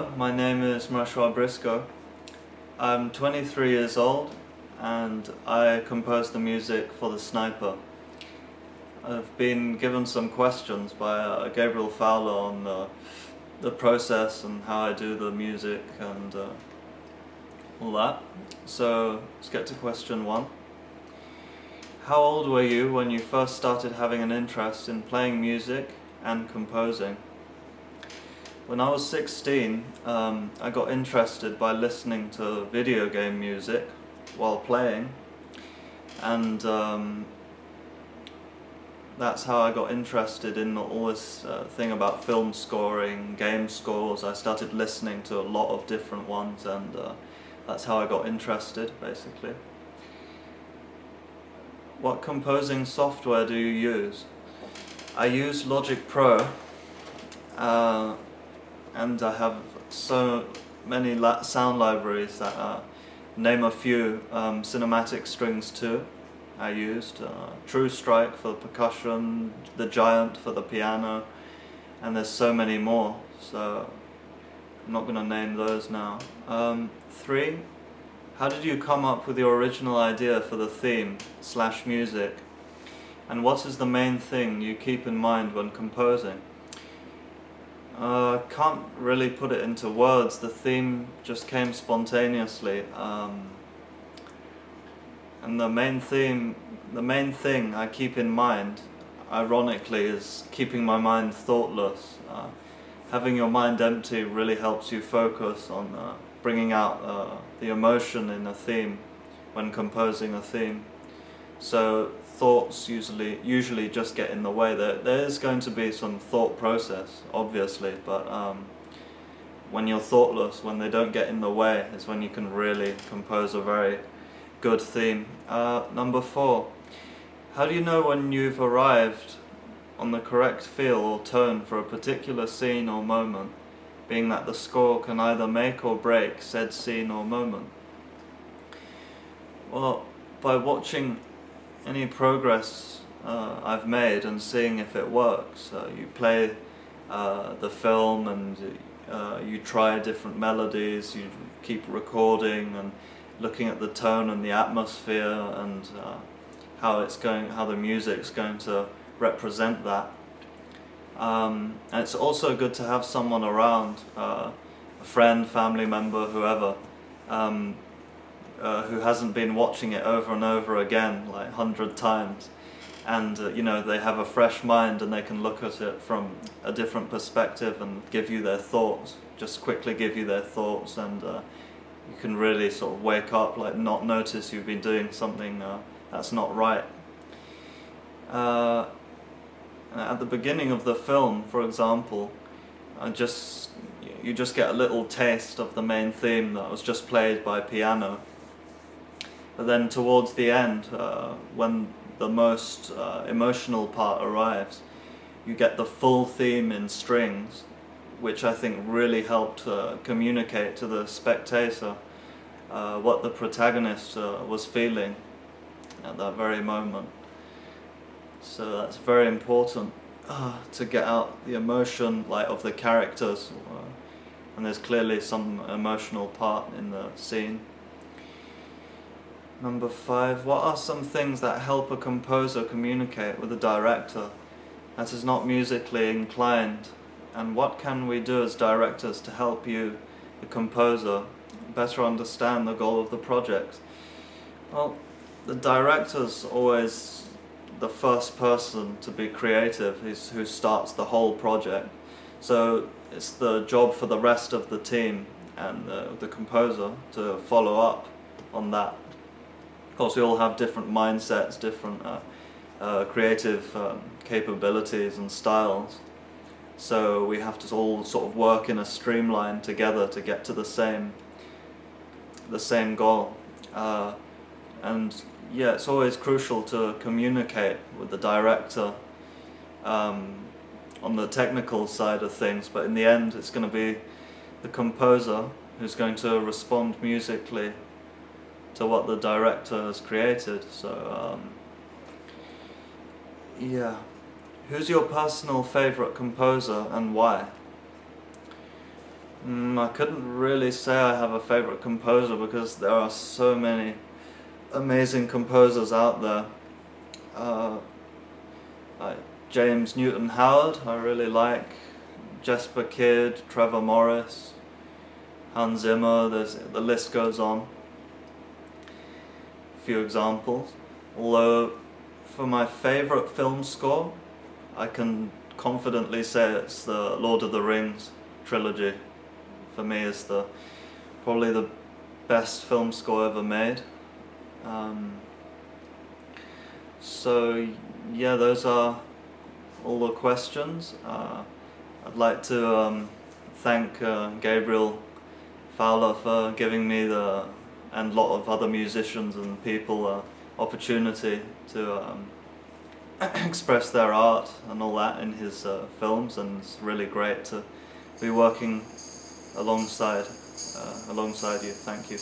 Hello, my name is Moreshwar Briscoe. I'm 23 years old and I compose the music for The Sniper. I've been given some questions by Gabriel Fowler on the process and how I do the music and all that. So let's get to question one. How old were you when you first started having an interest in playing music and composing? When I was 16, I got interested by listening to video game music while playing, and that's how I got interested in all this thing about film scoring, game scores. I started listening to a lot of different ones, and that's how I got interested, basically. What composing software do you use? I use Logic Pro. And I have so many sound libraries that name a few. Cinematic Strings 2 I used, True Strike for the percussion, The Giant for the piano, and there's so many more, so I'm not going to name those now. 3. How did you come up with your original idea for the theme/music? And what is the main thing you keep in mind when composing? Can't really put it into words. The theme just came spontaneously, and the main thing I keep in mind, ironically, is keeping my mind thoughtless. Having your mind empty really helps you focus on bringing out the emotion in a theme when composing a theme. So thoughts usually just get in the way. There is going to be some thought process, obviously, but when you're thoughtless, when they don't get in the way, is when you can really compose a very good theme. Number 4, how do you know when you've arrived on the correct feel or tone for a particular scene or moment, being that the score can either make or break said scene or moment? Well, by watching any progress I've made and seeing if it works. You play the film and you try different melodies, you keep recording and looking at the tone and the atmosphere and how the music's going to represent that. And it's also good to have someone around, a friend, family member, whoever, who hasn't been watching it over and over again like 100 times, and they have a fresh mind and they can look at it from a different perspective and give you their thoughts, just quickly give you their thoughts, and you can really sort of wake up, like not notice you've been doing something that's not right. At the beginning of the film, for example, you just get a little taste of the main theme that was just played by piano. But then towards the end, when the most emotional part arrives, you get the full theme in strings, which I think really helped communicate to the spectator what the protagonist was feeling at that very moment. So that's very important to get out the emotion of the characters, and there's clearly some emotional part in the scene. Number 5, what are some things that help a composer communicate with a director that is not musically inclined, and what can we do as directors to help you, the composer, better understand the goal of the project? Well, the director's always the first person to be creative, who starts the whole project, so it's the job for the rest of the team and the composer to follow up on that. Of course, we all have different mindsets, different creative capabilities and styles, so we have to all sort of work in a streamline together to get to the same goal. And yeah, it's always crucial to communicate with the director on the technical side of things, but in the end it's going to be the composer who's going to respond musically to what the director has created. So yeah, who's your personal favorite composer and why? I couldn't really say I have a favourite composer because there are so many amazing composers out there. Uh, like James Newton Howard, I really like. Jesper Kidd, Trevor Morris, Hans Zimmer, the list goes on. A few examples. Although, for my favourite film score, I can confidently say it's the Lord of the Rings trilogy. For me, is probably the best film score ever made. So yeah, those are all the questions. I'd like to thank Gabriel Fowler for giving me and a lot of other musicians and people opportunity to express their art and all that in his films, and it's really great to be working alongside you. Thank you.